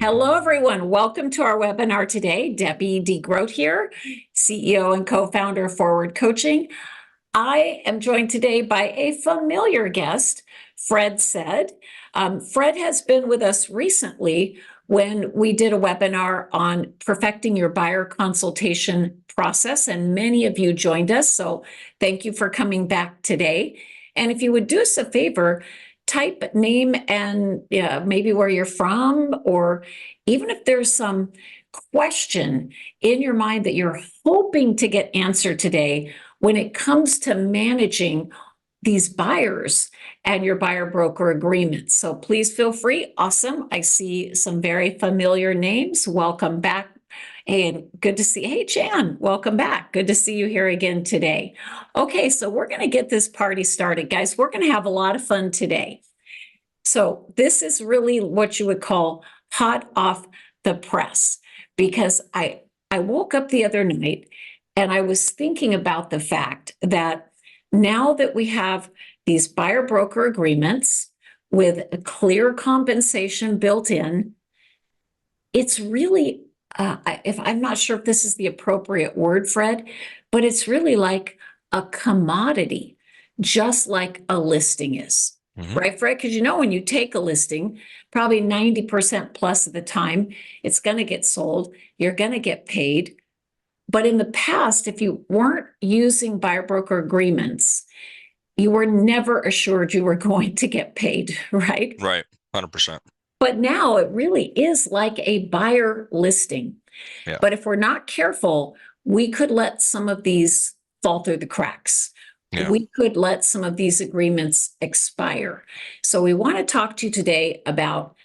Hello, everyone. Welcome to our webinar today. Debbie De Grote here, CEO and co-founder of Forward Coaching. I am joined today by a familiar guest, Fred Said. Fred has been with us recently when we did a webinar on perfecting your buyer consultation process, and many of you joined us, so thank you for coming back today. And if you would do us a favor, type name and maybe where you're from, or even if there's some question in your mind that you're hoping to get answered today when it comes to managing these buyers and your buyer broker agreements. So please feel free. Awesome. I see some very familiar names. Welcome back. And good to see. Hey, Jan, welcome back. Good to see you here again today. Okay, so we're going to get this party started, guys. We're going to have a lot of fun today. So this is really what you would call hot off the press, because I woke up the other night and I was thinking about the fact that now that we have these buyer broker agreements with a clear compensation built in, it's really if I'm not sure if this is the appropriate word, Fred, but it's really like a commodity, just like a listing is. Mm-hmm. Right, Fred? Because when you take a listing, probably 90% plus of the time, it's going to get sold. You're going to get paid. But in the past, if you weren't using buyer broker agreements, you were never assured you were going to get paid, right? Right, 100%. But now it really is like a buyer listing. Yeah. But if we're not careful, we could let some of these fall through the cracks. Yeah. We could let some of these agreements expire. So we want to talk to you today about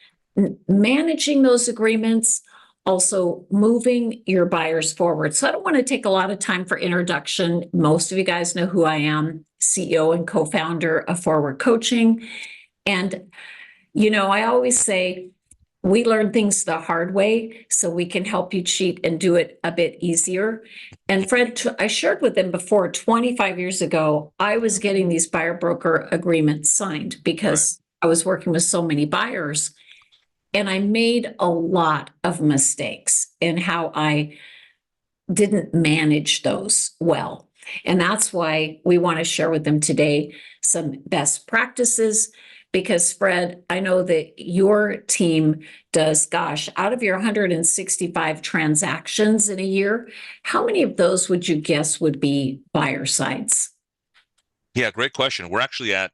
managing those agreements, also moving your buyers forward. So I don't want to take a lot of time for introduction. Most of you guys know who I am, CEO and co-founder of Forward Coaching. And I always say we learn things the hard way so we can help you cheat and do it a bit easier. And Fred, I shared with them before, 25 years ago, I was getting these buyer broker agreements signed because I was working with so many buyers. And I made a lot of mistakes in how I didn't manage those well. And that's why we want to share with them today some best practices. Because Fred, I know that your team does, out of your 165 transactions in a year, how many of those would you guess would be buyer sides? Yeah, great question. We're actually at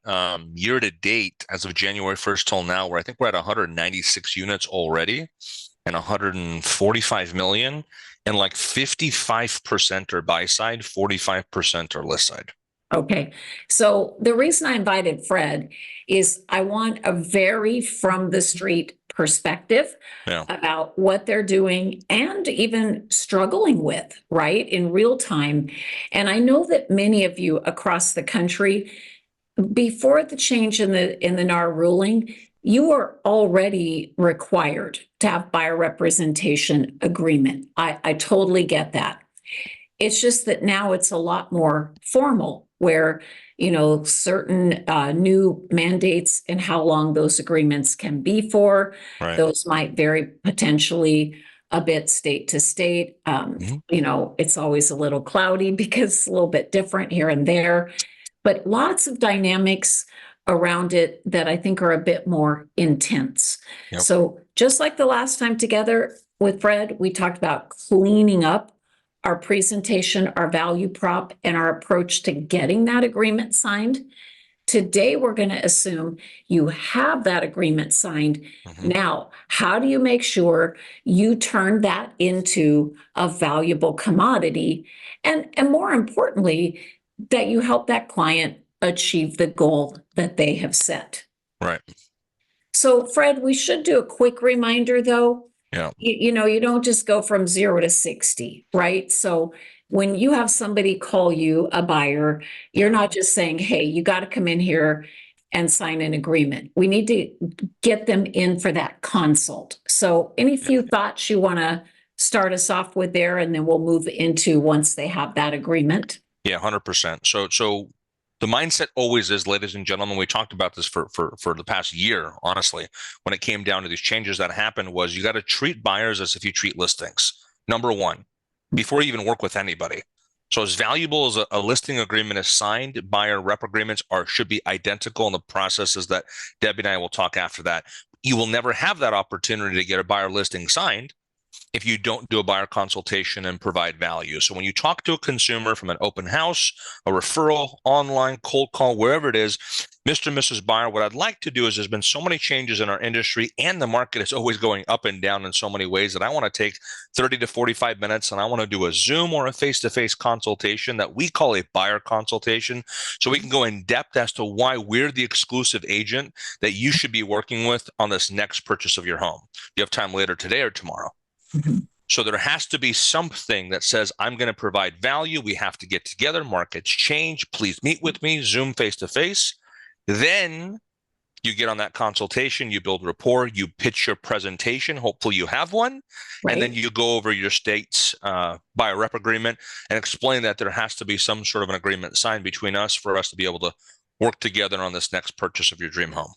year to date, as of January 1st till now, where I think we're at 196 units already and 145 million. And like 55% are buy side, 45% are list side. Okay. So the reason I invited Fred is I want a very from the street perspective about what they're doing and even struggling with, right, in real time. And I know that many of you across the country, before the change in the NAR ruling, you are already required to have buyer representation agreement. I totally get that. It's just that now it's a lot more formal, where certain new mandates and how long those agreements can be for. Right. Those might vary potentially a bit state to state. It's always a little cloudy because it's a little bit different here and there, but lots of dynamics around it that I think are a bit more intense. Yep. So just like the last time together with Fred, we talked about cleaning up our presentation, our value prop, and our approach to getting that agreement signed. Today, we're going to assume you have that agreement signed. Mm-hmm. Now, how do you make sure you turn that into a valuable commodity? And more importantly, that you help that client achieve the goal that they have set. Right. So, Fred, we should do a quick reminder, though. Yeah. You don't just go from 0 to 60, right? So when you have somebody call you a buyer, you're not just saying, hey, you got to come in here and sign an agreement. We need to get them in for that consult. So any few thoughts you want to start us off with there, and then we'll move into once they have that agreement? Yeah, 100%. So The mindset always is, ladies and gentlemen, we talked about this for the past year, honestly, when it came down to these changes that happened, was you got to treat buyers as if you treat listings. Number one, before you even work with anybody. So as valuable as a listing agreement is signed, buyer rep agreements should be identical in the processes that Debbie and I will talk after that. You will never have that opportunity to get a buyer listing signed if you don't do a buyer consultation and provide value. So when you talk to a consumer from an open house, a referral, online, cold call, wherever it is, Mr. and Mrs. Buyer, what I'd like to do is, there's been so many changes in our industry and the market is always going up and down in so many ways that I want to take 30 to 45 minutes and I want to do a Zoom or a face-to-face consultation that we call a buyer consultation, so we can go in depth as to why we're the exclusive agent that you should be working with on this next purchase of your home. You have time later today or tomorrow? So there has to be something that says, I'm going to provide value. We have to get together. Markets change. Please meet with me. Zoom face-to-face. Then you get on that consultation. You build rapport. You pitch your presentation. Hopefully you have one. Right. And then you go over your state's buyer rep agreement and explain that there has to be some sort of an agreement signed between us for us to be able to work together on this next purchase of your dream home.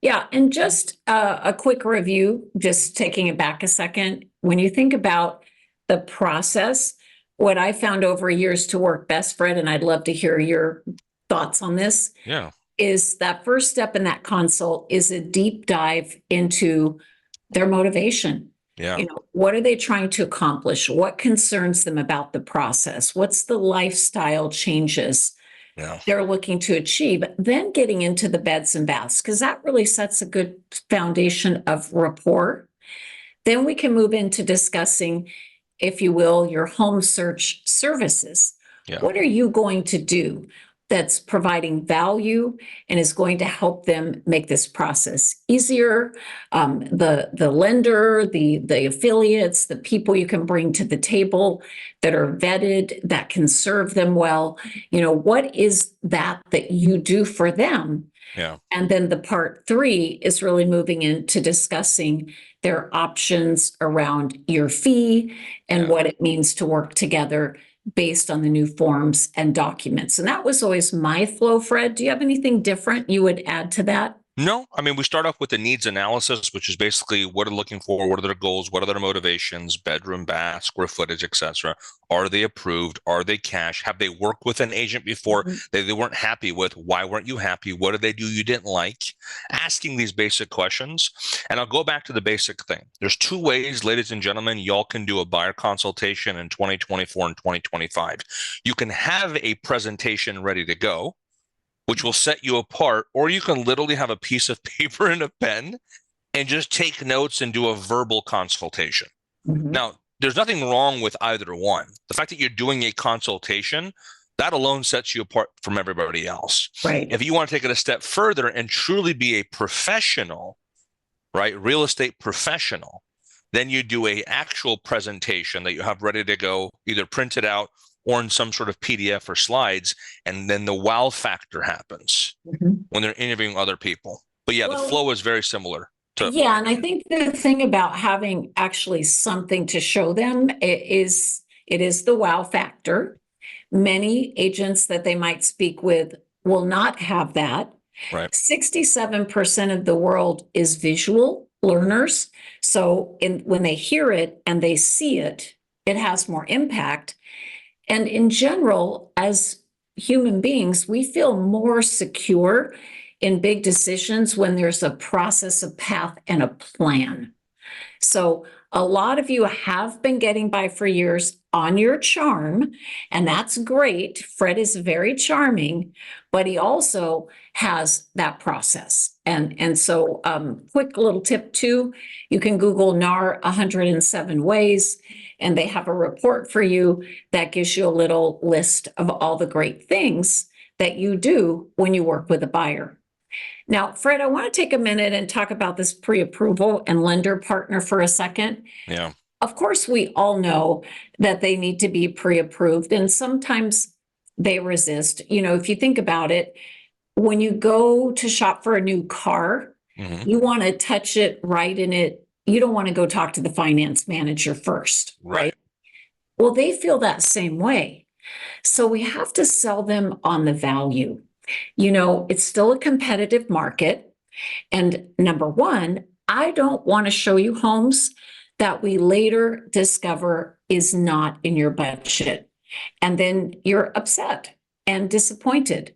Yeah, and just a quick review, just taking it back a second. When you think about the process, what I found over years to work best, Fred, and I'd love to hear your thoughts on this, is that first step in that consult is a deep dive into their motivation. Yeah. You know, what are they trying to accomplish? What concerns them about the process? What's the lifestyle changes they're looking to achieve? Then getting into the beds and baths, because that really sets a good foundation of rapport. Then we can move into discussing, if you will, your home search services. What are you going to do that's providing value and is going to help them make this process easier? The lender, the affiliates, the people you can bring to the table that are vetted, that can serve them well. You know, what is that you do for them? And then the part 3 is really moving into discussing their options around your fee and what it means to work together based on the new forms and documents. And that was always my flow, Fred. Do you have anything different you would add to that? No, I mean, we start off with the needs analysis, which is basically what they're looking for, what are their goals, what are their motivations, bedroom, bath, square footage, etc. Are they approved? Are they cash? Have they worked with an agent before they weren't happy with? Why weren't you happy? What did they do you didn't like? Asking these basic questions. And I'll go back to the basic thing. There's 2 ways, ladies and gentlemen, y'all can do a buyer consultation in 2024 and 2025. You can have a presentation ready to go, which will set you apart, or you can literally have a piece of paper and a pen and just take notes and do a verbal consultation. Now, there's nothing wrong with either one. The fact that you're doing a consultation, that alone sets you apart from everybody else. Right. If you want to take it a step further and truly be a professional, right, real estate professional, then you do a actual presentation that you have ready to go, either printed out or in some sort of PDF or slides, and then the wow factor happens when they're interviewing other people. But yeah, the flow is very similar. Yeah, and I think the thing about having actually something to show them it is the wow factor. Many agents that they might speak with will not have that. Right. 67% of the world is visual learners. So when they hear it and they see it, it has more impact. And in general, as human beings, we feel more secure in big decisions when there's a process, a path, and a plan. So a lot of you have been getting by for years on your charm, and that's great. Fred is very charming, but he also has that process. And so quick little tip too, you can Google NAR 107 ways, and they have a report for you that gives you a little list of all the great things that you do when you work with a buyer. Now, Fred, I want to take a minute and talk about this pre-approval and lender partner for a second. Yeah. Of course, we all know that they need to be pre-approved, and sometimes they resist. You know, if you think about it, when you go to shop for a new car, you want to touch it, write in it. You don't want to go talk to the finance manager first, right? Well, they feel that same way. So we have to sell them on the value. You know, it's still a competitive market. And number one, I don't want to show you homes that we later discover is not in your budget. And then you're upset and disappointed.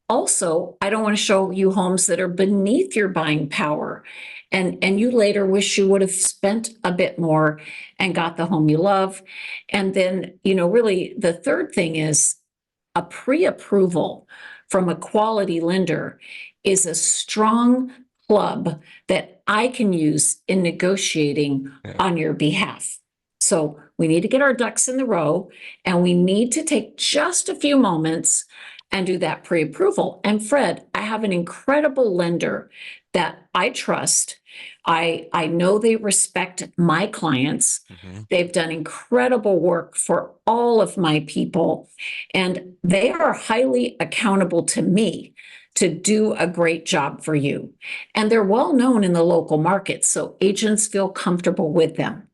Also, I don't want to show you homes that are beneath your buying power. And you later wish you would have spent a bit more and got the home you love. And then, you know, really the third thing is a pre-approval from a quality lender is a strong club that I can use in negotiating on your behalf. So we need to get our ducks in the row, and we need to take just a few moments and do that pre-approval. And Fred, I have an incredible lender that I trust. I know they respect my clients. They've done incredible work for all of my people, and they are highly accountable to me to do a great job for you. And they're well known in the local market, so agents feel comfortable with them.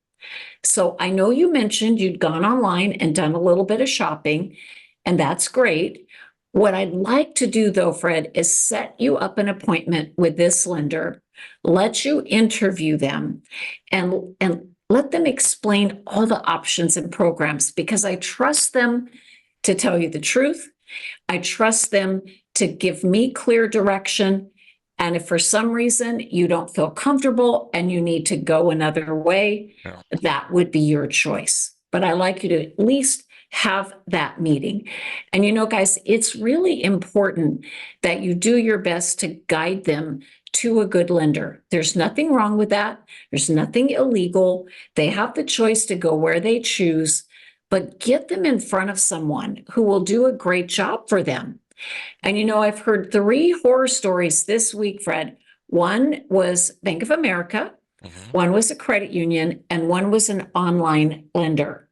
So I know you mentioned you'd gone online and done a little bit of shopping, and that's great. What I'd like to do, though, Fred, is set you up an appointment with this lender, let you interview them, and let them explain all the options and programs, because I trust them to tell you the truth. I trust them to give me clear direction. And if for some reason you don't feel comfortable and you need to go another way, that would be your choice. But I like you to at least have that meeting. And you know, guys, it's really important that you do your best to guide them to a good lender. There's nothing wrong with that. There's nothing illegal. They have the choice to go where they choose, but get them in front of someone who will do a great job for them. And you know, I've heard 3 horror stories this week, Fred. One was Bank of America, one was a credit union, and one was an online lender.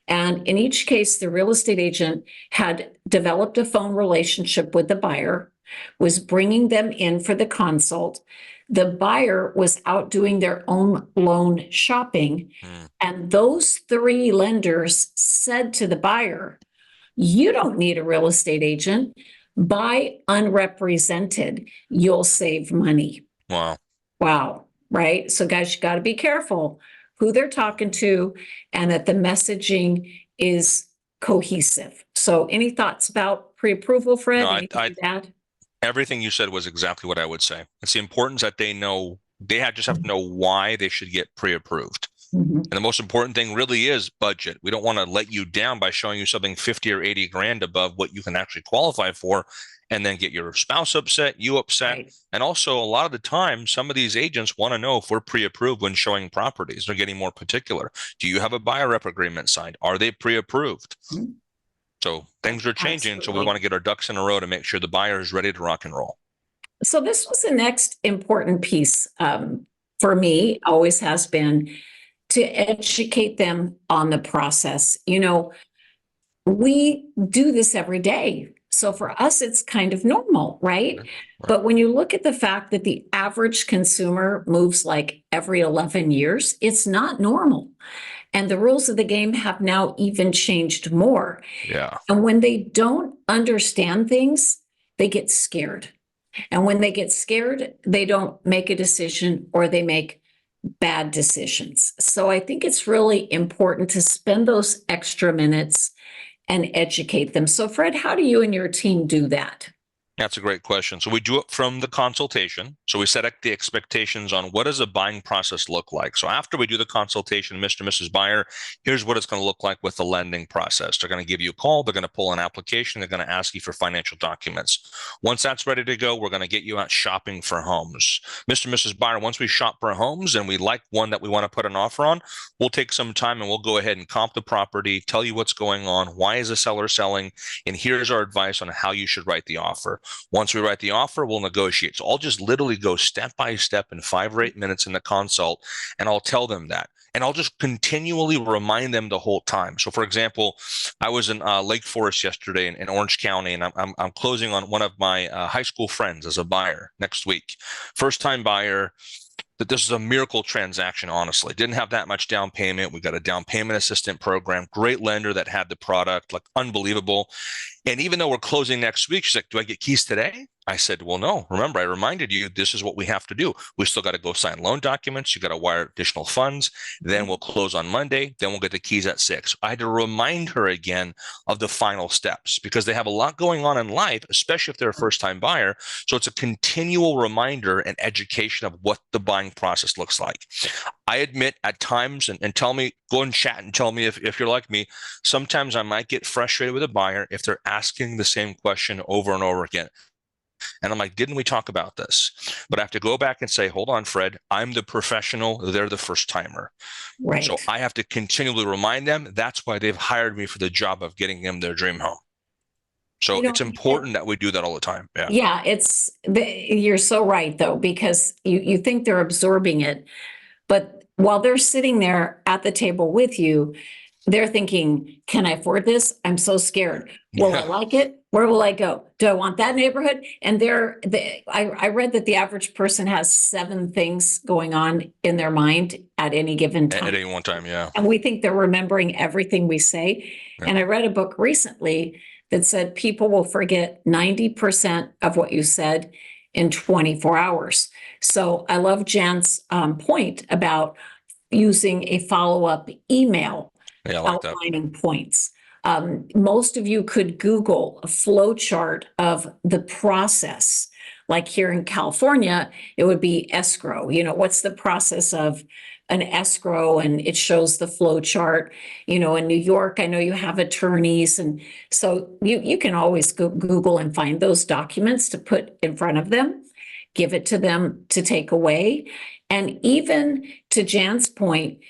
And in each case, the real estate agent had developed a phone relationship with the buyer, was bringing them in for the consult. The buyer was out doing their own loan shopping. And those 3 lenders said to the buyer, you don't need a real estate agent. Buy unrepresented. You'll save money. Wow. Wow. Right? So guys, you got to be careful who they're talking to and that the messaging is cohesive. So any thoughts about pre-approval, Fred? No, Anything to add? everything you said was exactly what I would say. It's the importance that they know, just have to know why they should get pre-approved. And the most important thing really is budget. We don't want to let you down by showing you something 50 or 80 grand above what you can actually qualify for, and then get your spouse upset, you upset. Right. And also, a lot of the time, some of these agents want to know if we're pre-approved when showing properties. They're getting more particular. Do you have a buyer rep agreement signed? Are they pre-approved? So things are changing. Absolutely. So we want to get our ducks in a row to make sure the buyer is ready to rock and roll. So this was the next important piece for me, always has been, to educate them on the process. You know, we do this every day. So for us, it's kind of normal, right? But when you look at the fact that the average consumer moves like every 11 years, it's not normal. And the rules of the game have now even changed more. Yeah. And when they don't understand things, they get scared. And when they get scared, they don't make a decision, or they make bad decisions. So I think it's really important to spend those extra minutes and educate them. So Fred, how do you and your team do that? That's a great question. So we do it from the consultation. So we set up the expectations on what does a buying process look like. So after we do the consultation, Mr. and Mrs. Buyer, here's what it's going to look like with the lending process. They're going to give you a call. They're going to pull an application. They're going to ask you for financial documents. Once that's ready to go, we're going to get you out shopping for homes. Mr. and Mrs. Buyer, once we shop for homes and we like one that we want to put an offer on, we'll take some time and we'll go ahead and comp the property, tell you what's going on, why is the seller selling, and here's our advice on how you should write the offer. Once we write the offer, we'll negotiate. So I'll just literally go step by step in 5 or 8 minutes in the consult, and I'll tell them that. And I'll just continually remind them the whole time. So for example, I was in Lake Forest yesterday in Orange County, and I'm closing on one of my high school friends as a buyer next week. First time buyer. that this is a miracle transaction, honestly. Didn't have that much down payment. We got a down payment assistant program, great lender that had the product, like unbelievable. And even though we're closing next week, she's like, do I get keys today? I said, well, no. Remember, I reminded you, this is what we have to do. We still got to go sign loan documents. You got to wire additional funds. Then we'll close on Monday. Then we'll get the keys at 6. I had to remind her again of the final steps because they have a lot going on in life, especially if they're a first-time buyer. So it's a continual reminder and education of what the buying process looks like. I admit at times, and tell me, go and chat and tell me if you're like me, sometimes I might get frustrated with a buyer if they're asking the same question over and over again. And I'm like, didn't we talk about this? But I have to go back and say, hold on, Fred, I'm the professional. They're the first timer. Right. So I have to continually remind them. That's why they've hired me for the job of getting them their dream home. So it's important that we do that all the time. Yeah, you're so right, though, because you think they're absorbing it. But while they're sitting there at the table with you, they're thinking, can I afford this? I'm so scared. Will I like it? Where will I go? Do I want that neighborhood? And I read that the average person has 7 things going on in their mind at any given time. At any one time, yeah. And we think they're remembering everything we say. Yeah. And I read a book recently that said people will forget 90% of what you said in 24 hours. So I love Jan's point about using a follow-up email. Yeah, I like outlining that. Points. Most of you could Google a flow chart of the process. Like here in California, it would be escrow. What's the process of an escrow? And it shows the flow chart. In New York, I know you have attorneys. And so you can always go Google and find those documents to put in front of them, give it to them to take away. And even to Jan's point,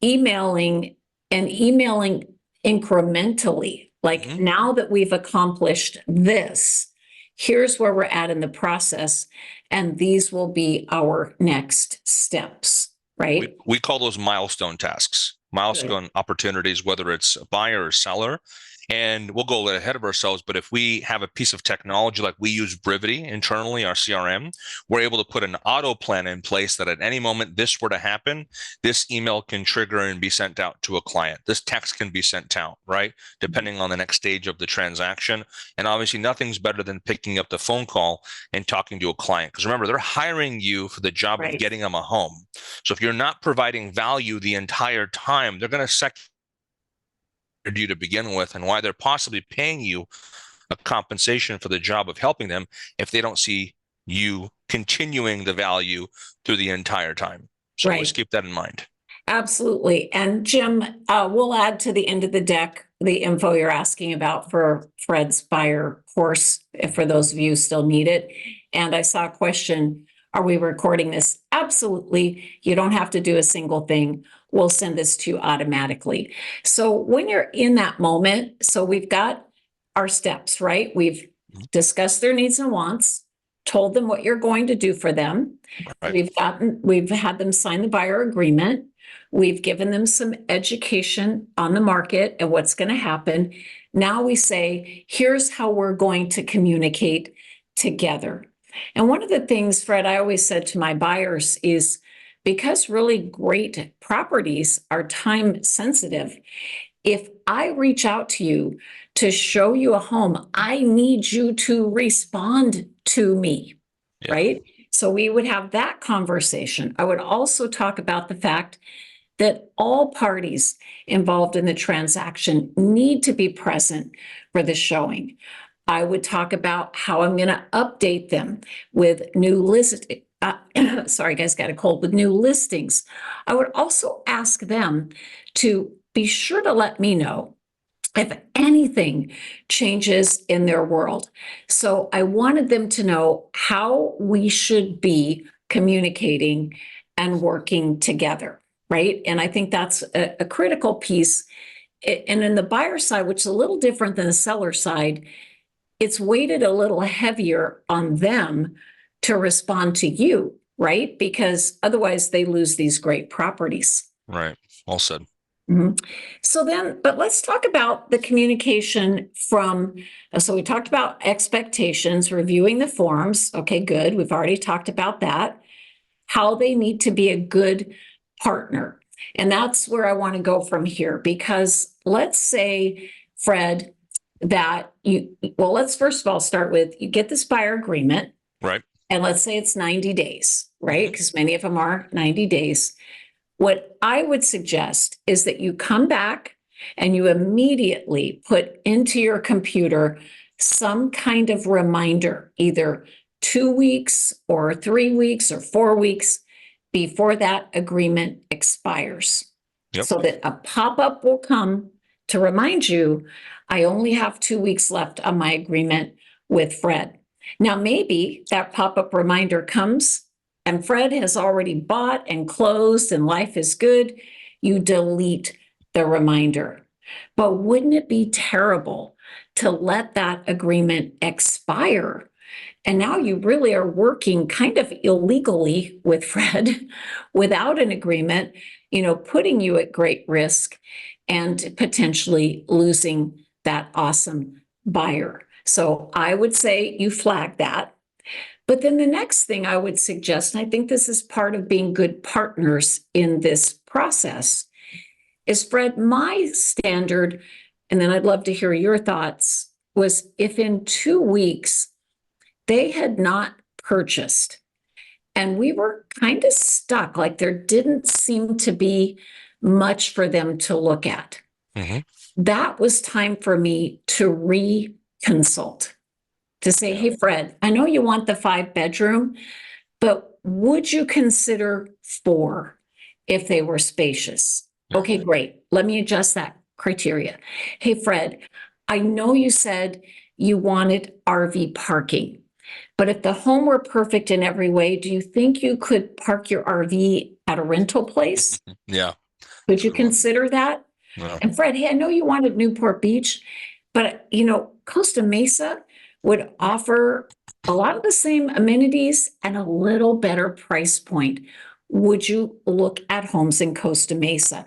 emailing incrementally, like now that we've accomplished this, here's where we're at in the process, and these will be our next steps, right? We call those milestone tasks, milestone opportunities, whether it's a buyer or seller. And we'll go ahead of ourselves, but if we have a piece of technology like we use Brivity internally, our CRM, we're able to put an auto plan in place that at any moment this were to happen, this email can trigger and be sent out to a client. This text can be sent out, right? Depending on the next stage of the transaction. And obviously nothing's better than picking up the phone call and talking to a client. Because remember, they're hiring you for the job of getting them a home. So if you're not providing value the entire time, they're going to you to begin with, and why they're possibly paying you a compensation for the job of helping them if they don't see you continuing the value through the entire time. So always keep that in mind. Absolutely. And Jim, we'll add to the end of the deck the info you're asking about for Fred's buyer course, for those of you who still need it. And I saw a question, are we recording this? Absolutely. You don't have to do a single thing. We'll send this to you automatically. So when you're in that moment, so we've got our steps, right? We've discussed their needs and wants, told them what you're going to do for them. Right. We've had them sign the buyer agreement. We've given them some education on the market and what's going to happen. Now we say, here's how we're going to communicate together. And one of the things, Fred, I always said to my buyers is, because really great properties are time sensitive, if I reach out to you to show you a home, I need you to respond to me, right? So we would have that conversation. I would also talk about the fact that all parties involved in the transaction need to be present for the showing. I would talk about how I'm going to update them with new listings. Sorry, guys, got a cold. With new listings. I would also ask them to be sure to let me know if anything changes in their world. So I wanted them to know how we should be communicating and working together, right? And I think that's a critical piece. And in the buyer side, which is a little different than the seller side, it's weighted a little heavier on them to respond to you, right? Because otherwise they lose these great properties. Right. Well said. So then, but let's talk about the communication so we talked about expectations, reviewing the forms. Okay, good. We've already talked about that. how they need to be a good partner. And that's where I want to go from here, because let's say, Fred, that let's first of all start with, you get this buyer agreement. Right. And let's say it's 90 days, right? Because many of them are 90 days. What I would suggest is that you come back and you immediately put into your computer some kind of reminder, either 2 weeks or 3 weeks or 4 weeks before that agreement expires. Yep. So that a pop-up will come to remind you, I only have 2 weeks left on my agreement with Fred. Now, maybe that pop-up reminder comes and Fred has already bought and closed and life is good. You delete the reminder. But wouldn't it be terrible to let that agreement expire? And now you really are working kind of illegally with Fred without an agreement, putting you at great risk and potentially losing that awesome buyer. So I would say you flag that. But then the next thing I would suggest, and I think this is part of being good partners in this process, is, Fred, my standard, and then I'd love to hear your thoughts, was if in 2 weeks they had not purchased and we were kind of stuck, like there didn't seem to be much for them to look at, that was time for me to reconsult, to say, hey, Fred, I know you want the 5-bedroom, but would you consider 4 if they were spacious? Okay, great. Let me adjust that criteria. Hey, Fred, I know you said you wanted RV parking, but if the home were perfect in every way, do you think you could park your RV at a rental place? Yeah. Would you consider that? Yeah. And Fred, hey, I know you wanted Newport Beach, but Costa Mesa would offer a lot of the same amenities and a little better price point. Would you look at homes in Costa Mesa?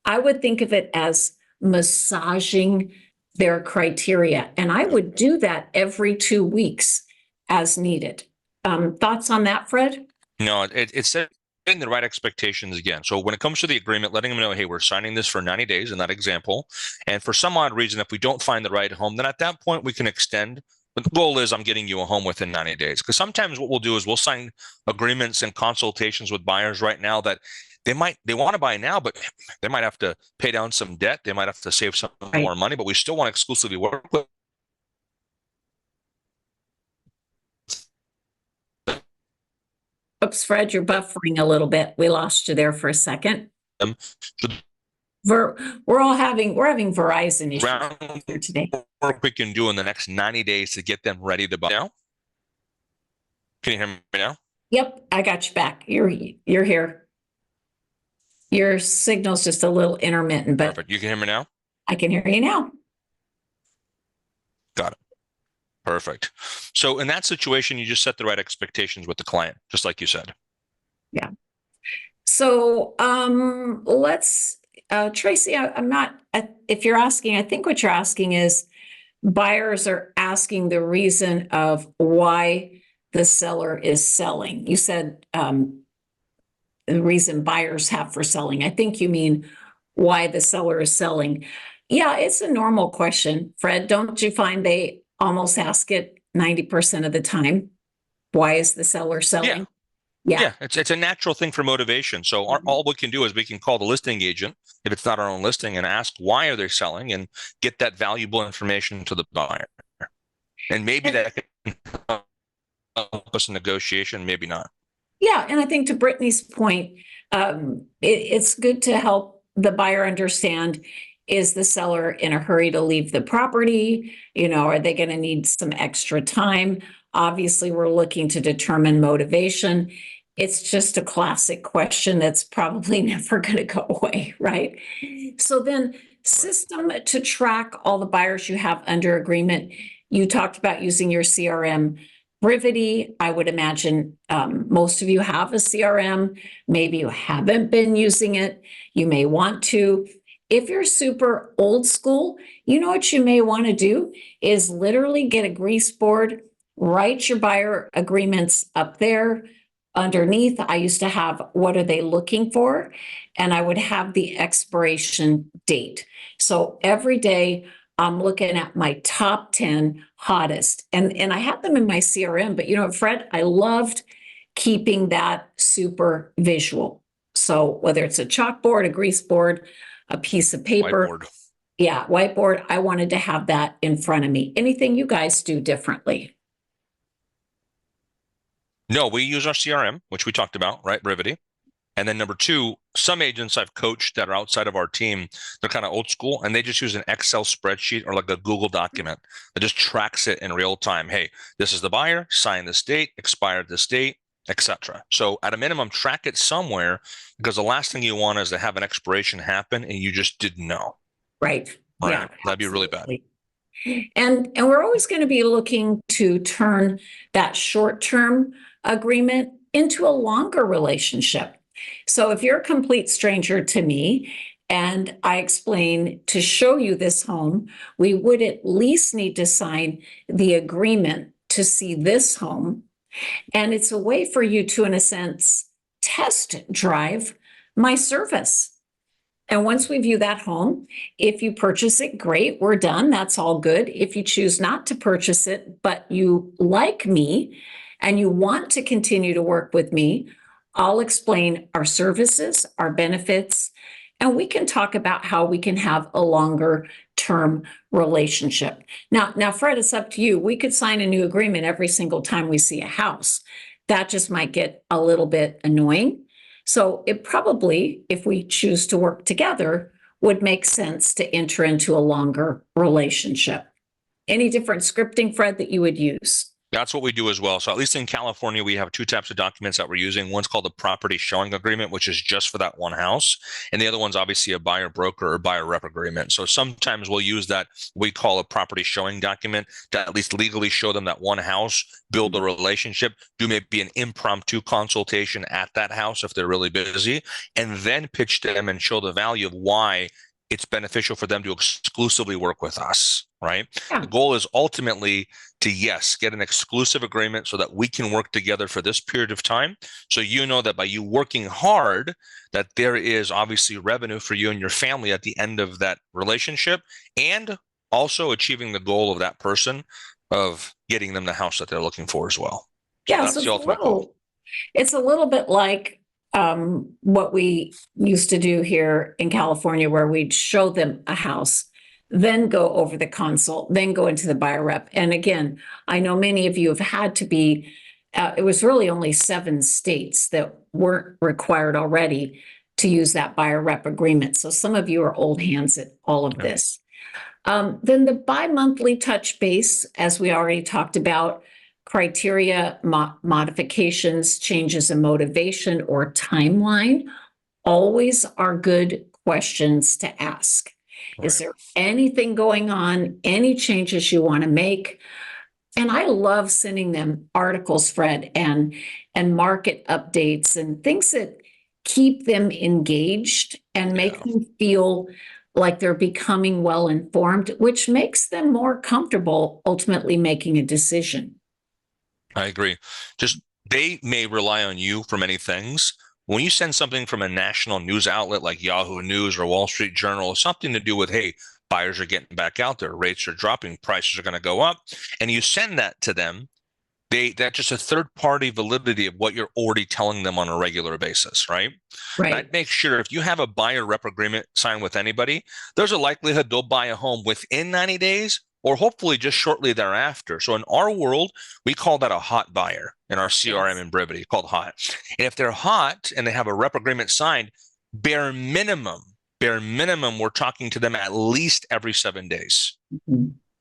I would think of it as massaging their criteria, and I would do that every 2 weeks as needed. Thoughts on that, Fred? No, it's setting the right expectations again. So when it comes to the agreement, letting them know, hey, we're signing this for 90 days in that example. And for some odd reason, if we don't find the right home, then at that point we can extend. But the goal is I'm getting you a home within 90 days. Because sometimes what we'll do is we'll sign agreements and consultations with buyers right now that they want to buy now, but they might have to pay down some debt. They might have to save some more money, but we still want to exclusively work with. Oops, Fred, you're buffering a little bit. We lost you there for a second. We're having Verizon issues here today. Work we can do in the next 90 days to get them ready to buy now. Can you hear me now? Yep, I got you back. You're here. Your signal's just a little intermittent, but perfect. You can hear me now? I can hear you now. Got it. Perfect. So in that situation, you just set the right expectations with the client, just like you said. Yeah. So let's, Tracy, I'm not, if you're asking, I think what you're asking is buyers are asking the reason of why the seller is selling. You said the reason buyers have for selling. I think you mean why the seller is selling. Yeah, it's a normal question, Fred. Don't you find they almost ask it 90% of the time? Why is the seller selling? Yeah, it's a natural thing for motivation. So all we can do is we can call the listing agent, if it's not our own listing, and ask why are they selling and get that valuable information to the buyer. And maybe that can help us in negotiation, maybe not. Yeah, and I think to Brittany's point, it's good to help the buyer understand, is the seller in a hurry to leave the property? Are they going to need some extra time? Obviously, we're looking to determine motivation. It's just a classic question that's probably never going to go away, right? So then, system to track all the buyers you have under agreement. You talked about using your CRM. Brivity, I would imagine most of you have a CRM. Maybe you haven't been using it. You may want to. If you're super old school, what you may want to do is literally get a grease board, write your buyer agreements up there, underneath, I used to have, what are they looking for? And I would have the expiration date. So every day I'm looking at my top 10 hottest, and I had them in my CRM, but you know, Fred, I loved keeping that super visual. So whether it's a chalkboard, a grease board, a piece of paper, Whiteboard. yeah, whiteboard, I wanted to have that in front of me. Anything you guys do differently? No, we use our CRM, which we talked about, right? Brevity. And then number two, some agents I've coached that are outside of our team, they're kind of old school and they just use an Excel spreadsheet or like a Google document that just tracks it in real time. Hey, this is the buyer, sign this date, expired this date, etc. So at a minimum, track it somewhere, because the last thing you want is to have an expiration happen and you just didn't know. Right. Right. Yeah, That'd be really bad. absolutely. And we're always going to be looking to turn that short-term agreement into a longer relationship. So if you're a complete stranger to me and I explain to show you this home, we would at least need to sign the agreement to see this home. And it's a way for you to, in a sense, test drive my service. And once we view that home, if you purchase it, great, we're done. That's all good. If you choose not to purchase it, but you like me and you want to continue to work with me, I'll explain our services, our benefits, and we can talk about how we can have a longer term relationship. Now, Fred, it's up to you. We could sign a new agreement every single time we see a house. That just might get a little bit annoying. So it probably, if we choose to work together, would make sense to enter into a longer relationship. Any different scripting, Fred, that you would use? That's what we do as well. So at least in California, we have two types of documents that we're using. One's called the property showing agreement, which is just for that one house. And the other one's obviously a buyer broker or buyer rep agreement. So sometimes we'll use that we call a property showing document to at least legally show them that one house, build a relationship, do maybe an impromptu consultation at that house if they're really busy, and then pitch to them and show the value of why it's beneficial for them to exclusively work with us, right? Yeah. The goal is ultimately to, yes, get an exclusive agreement so that we can work together for this period of time. So you know that by you working hard, that there is obviously revenue for you and your family at the end of that relationship, and also achieving the goal of that person of getting them the house that they're looking for as well. So Yeah, that's so the ultimate goal. it's a little bit like what we used to do here in California, where we'd show them a house, then go over the consult, then go into the buyer rep. And again, I know many of you have had to be, it was really only 7 states that weren't required already to use that buyer rep agreement. So some of you are old hands at all of this. Then the bi-monthly touch base, as we already talked about, criteria, modifications, changes in motivation or timeline, always are good questions to ask. Right. Is there anything going on, any changes you want to make? And I love sending them articles, Fred, and market updates and things that keep them engaged and make them feel like they're becoming well informed, which makes them more comfortable ultimately making a decision. I agree. Just they may rely on you for many things. When you send something from a national news outlet like Yahoo News or Wall Street Journal, something to do with, hey, buyers are getting back out there, rates are dropping, prices are going to go up, and you send that to them, that's just a third-party validity of what you're already telling them on a regular basis, right? Right. I'd make sure if you have a buyer rep agreement signed with anybody, there's a likelihood they'll buy a home within 90 days or hopefully just shortly thereafter. So in our world, we call that a hot buyer in our CRM and Brevity, called hot. And if they're hot and they have a rep agreement signed, bare minimum, we're talking to them at least every 7 days,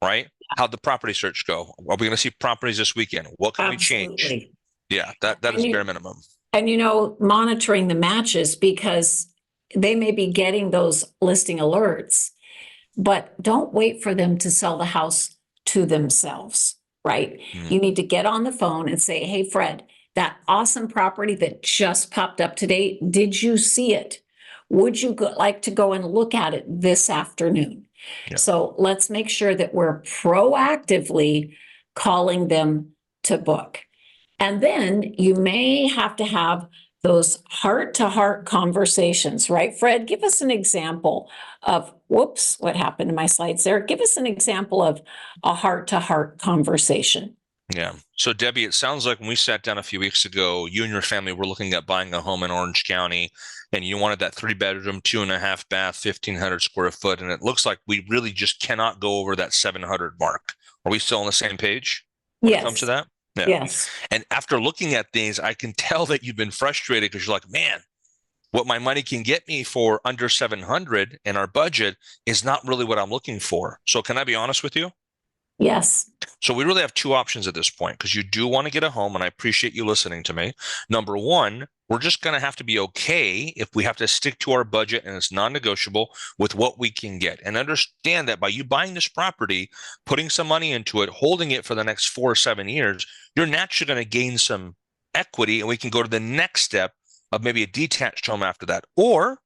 right? How'd the property search go? Are we going to see properties this weekend? What can we change? Yeah, that is bare minimum. And, you know, monitoring the matches, because they may be getting those listing alerts, but don't wait for them to sell the house to themselves, right? You need to get on the phone and say, hey, Fred, that awesome property that just popped up today, did you see it? Would you like to go and look at it this afternoon? Yeah. So let's make sure that we're proactively calling them to book. And then you may have to have those heart-to-heart conversations, right? Fred, give us an example of, whoops, what happened to my slides there? Give us an example of a heart-to-heart conversation. Yeah. So Debbie, it sounds like when we sat down a few weeks ago, you and your family were looking at buying a home in Orange County, and you wanted that 3 bedroom, 2.5 bath, 1,500 square foot. And it looks like we really just cannot go over that 700 mark. Are we still on the same page when it comes to Yes, that? Yeah. yes. And after looking at things, I can tell that you've been frustrated because you're like, man, what my money can get me for under 700 in our budget is not really what I'm looking for. So can I be honest with you? Yes. So we really have two options at this point because you do want to get a home, and I appreciate you listening to me. Number one, we're just going to have to be okay if we have to stick to our budget and it's non-negotiable with what we can get. And understand that by you buying this property, putting some money into it, holding it for the next 4 or 7 years, you're naturally going to gain some equity, and we can go to the next step of maybe a detached home after that. Or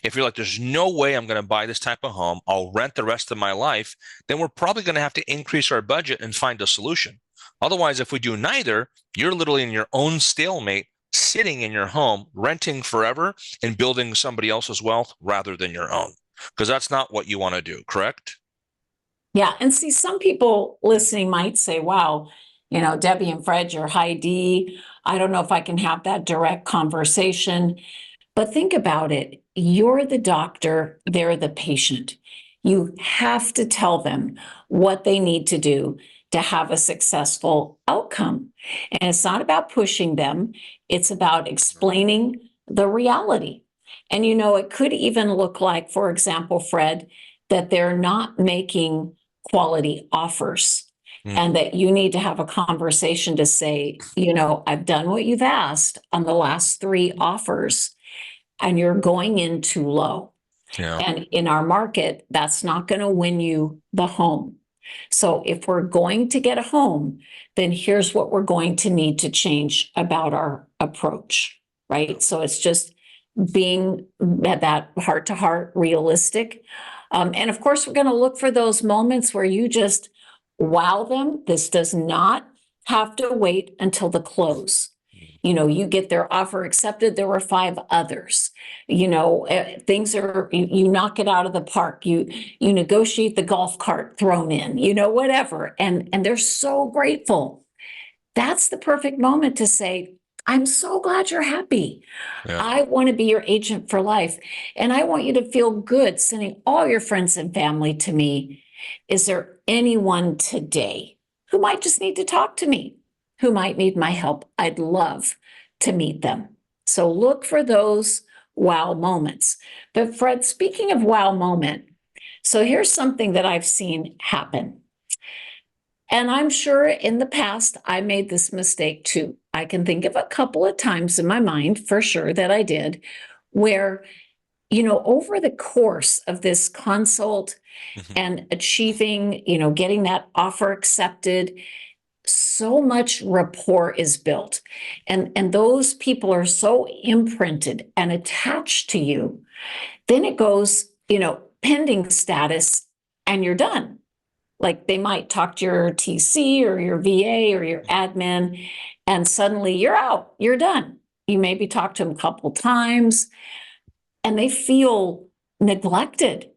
if you're like, there's no way I'm going to buy this type of home, I'll rent the rest of my life, then we're probably going to have to increase our budget and find a solution. Otherwise, if we do neither, you're literally in your own stalemate, sitting in your home, renting forever and building somebody else's wealth rather than your own, because that's not what you want to do, correct? Yeah. And see, some people listening might say, wow, Debbie and Fred, you're high D. I don't know if I can have that direct conversation. But think about it. You're the doctor, they're the patient. You have to tell them what they need to do to have a successful outcome. And it's not about pushing them, it's about explaining the reality. And it could even look like, for example, Fred, that they're not making quality offers. And that you need to have a conversation to say, I've done what you've asked on the last 3 offers, and you're going in too low. Yeah. And in our market, that's not going to win you the home. So if we're going to get a home, then here's what we're going to need to change about our approach, right? So it's just being at that heart-to-heart realistic. And of course, we're going to look for those moments where you just wow them. This does not have to wait until the close. You get their offer accepted. There were 5 others. Things are, you knock it out of the park. You negotiate the golf cart thrown in, whatever. And they're so grateful. That's the perfect moment to say, I'm so glad you're happy. Yeah. I want to be your agent for life. And I want you to feel good sending all your friends and family to me. Is there anyone today who might just need to talk to me, who might need my help? I'd love to meet them. So look for those wow moments. But Fred, speaking of wow moment, so here's something that I've seen happen. And I'm sure in the past, I made this mistake too. I can think of a couple of times in my mind, for sure, that I did, where, over the course of this consult and achieving, getting that offer accepted, so much rapport is built. And those people are so imprinted and attached to you. Then it goes, pending status, and you're done. Like they might talk to your TC or your VA or your admin, and suddenly you're out, you're done. You maybe talk to them a couple times, and they feel neglected.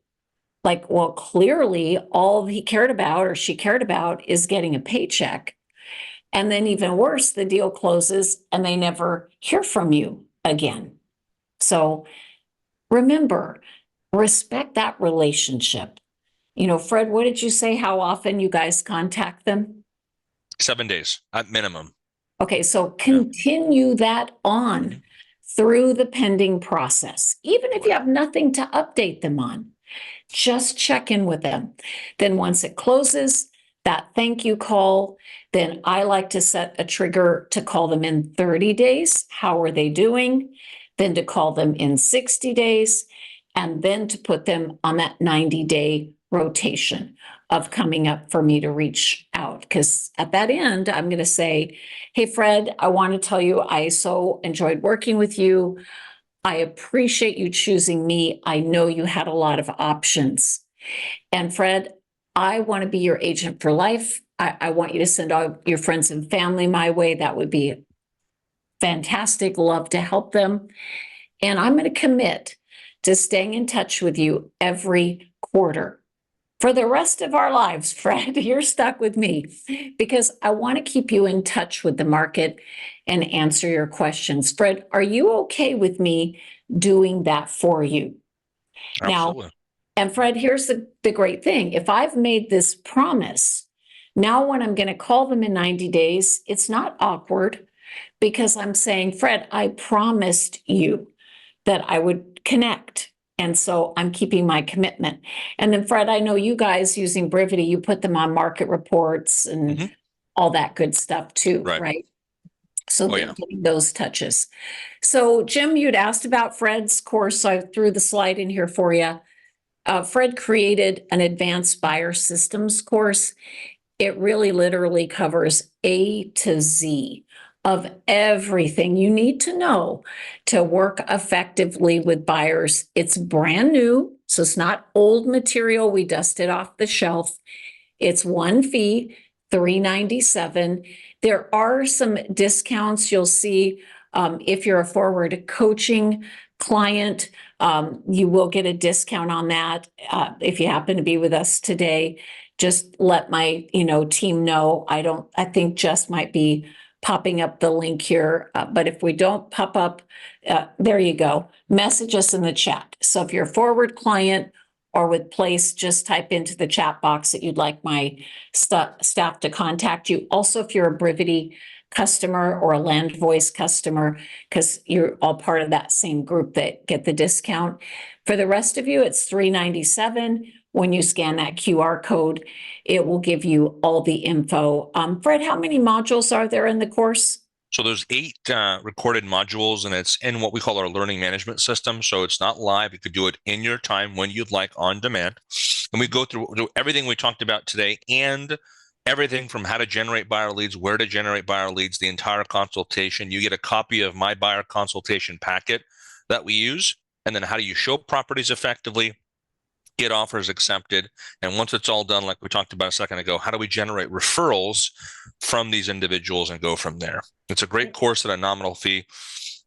Like, well, clearly all he cared about or she cared about is getting a paycheck. And then even worse, the deal closes and they never hear from you again. So remember, respect that relationship. Fred, what did you say? How often you guys contact them? 7 days at minimum. Okay, so continue that on through the pending process, even if you have nothing to update them on. Just check in with them. Then once it closes, that thank you call, then I like to set a trigger to call them in 30 days. How are they doing? Then to call them in 60 days, and then to put them on that 90-day rotation of coming up for me to reach out. Because at that end, I'm going to say, hey, Fred, I want to tell you I so enjoyed working with you. I appreciate you choosing me. I know you had a lot of options. And Fred, I want to be your agent for life. I want you to send all your friends and family my way. That would be fantastic. Love to help them. And I'm going to commit to staying in touch with you every quarter. For the rest of our lives, Fred, you're stuck with me because I want to keep you in touch with the market and answer your questions. Fred, are you okay with me doing that for you? Absolutely. Now, and Fred, here's the great thing. If I've made this promise, now when I'm going to call them in 90 days, it's not awkward because I'm saying, Fred, I promised you that I would connect. And so I'm keeping my commitment. And then, Fred, I know you guys using Brivity, you put them on market reports and all that good stuff too, right? So they're getting those touches. So, Jim, you'd asked about Fred's course. So I threw the slide in here for you. Fred created an advanced buyer systems course. It really literally covers A to Z of everything you need to know to work effectively with buyers. It's brand new, so it's not old material we dusted off the shelf. It's one fee, $397. There are some discounts you'll see if you're a forward coaching client. You will get a discount on that if you happen to be with us today. Just let my team know. I think Jess might be popping up the link here, but if we don't pop up, there you go. Message us in the chat. So if you're a forward client or with Place, just type into the chat box that you'd like my staff to contact you. Also, if you're a Brivity customer or a Land Voice customer, because you're all part of that same group that get the discount. For the rest of you, it's $397. When you scan that QR code, it will give you all the info. Fred, how many modules are there in the course? So there's 8 recorded modules, and it's in what we call our learning management system. So it's not live. You could do it in your time when you'd like on demand. And we go through everything we talked about today and everything from how to generate buyer leads, where to generate buyer leads, the entire consultation. You get a copy of my buyer consultation packet that we use, and then how do you show properties effectively, get offers accepted. And once it's all done, like we talked about a second ago, how do we generate referrals from these individuals and go from there? It's a great course at a nominal fee.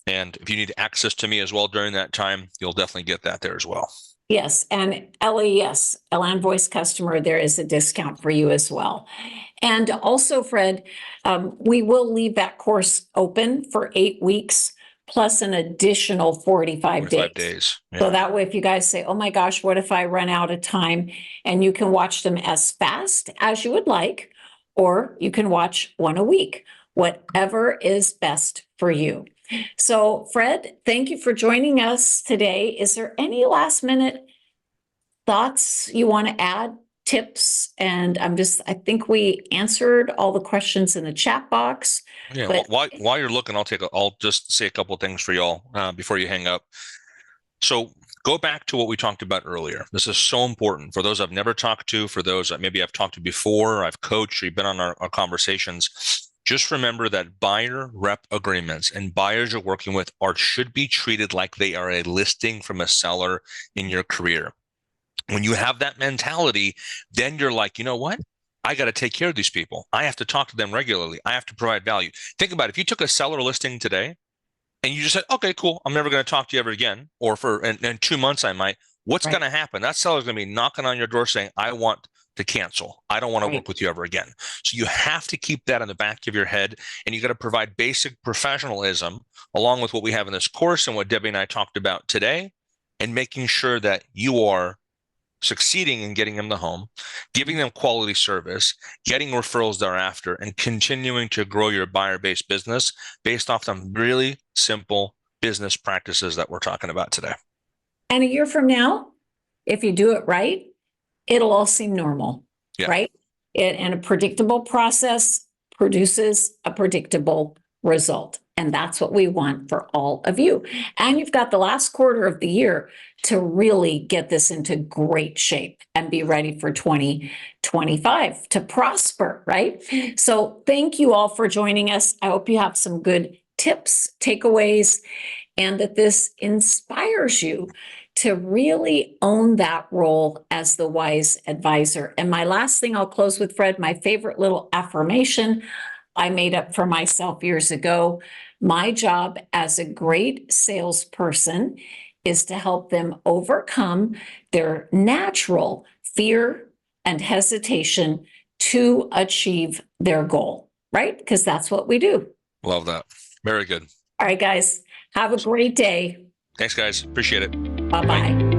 And if you need access to me as well during that time, you'll definitely get that there as well. Yes. And Ellie, yes, a Land Voice customer, there is a discount for you as well. And also, Fred, we will leave that course open for 8 weeks. Plus an additional 45 days. Yeah. So that way, if you guys say, oh my gosh, what if I run out of time? And you can watch them as fast as you would like, or you can watch one a week, whatever is best for you. So Fred, thank you for joining us today. Is there any last minute thoughts you want to add? Tips? And I think we answered all the questions in the chat box. Yeah. But while you're looking, I'll just say a couple of things for y'all before you hang up. So go back to what we talked about earlier. This is so important for those I've never talked to, for those that maybe I've talked to before, I've coached, or you've been on our conversations. Just remember that buyer rep agreements and buyers you're working with should be treated like they are a listing from a seller in your career. When you have that mentality, then you're like, you know what? I got to take care of these people. I have to talk to them regularly. I have to provide value. Think about it. If you took a seller listing today and you just said, okay, cool, I'm never going to talk to you ever again, or in 2 months I might, what's going to happen? That seller's going to be knocking on your door saying, I want to cancel. I don't want to work with you ever again. So you have to keep that in the back of your head, and you got to provide basic professionalism along with what we have in this course and what Debbie and I talked about today, and making sure that you are succeeding in getting them the home, giving them quality service, getting referrals thereafter, and continuing to grow your buyer-based business based off some really simple business practices that we're talking about today. And a year from now, if you do it right, it'll all seem normal, right? And a predictable process produces a predictable result. And that's what we want for all of you. And you've got the last quarter of the year to really get this into great shape and be ready for 2025 to prosper, right? So thank you all for joining us. I hope you have some good tips, takeaways, and that this inspires you to really own that role as the wise advisor. And my last thing I'll close with, Fred, my favorite little affirmation I made up for myself years ago. My job as a great salesperson is to help them overcome their natural fear and hesitation to achieve their goal, right? Because that's what we do. Love that. Very good. All right, guys, have a great day. Thanks, guys. Appreciate it. Bye-bye.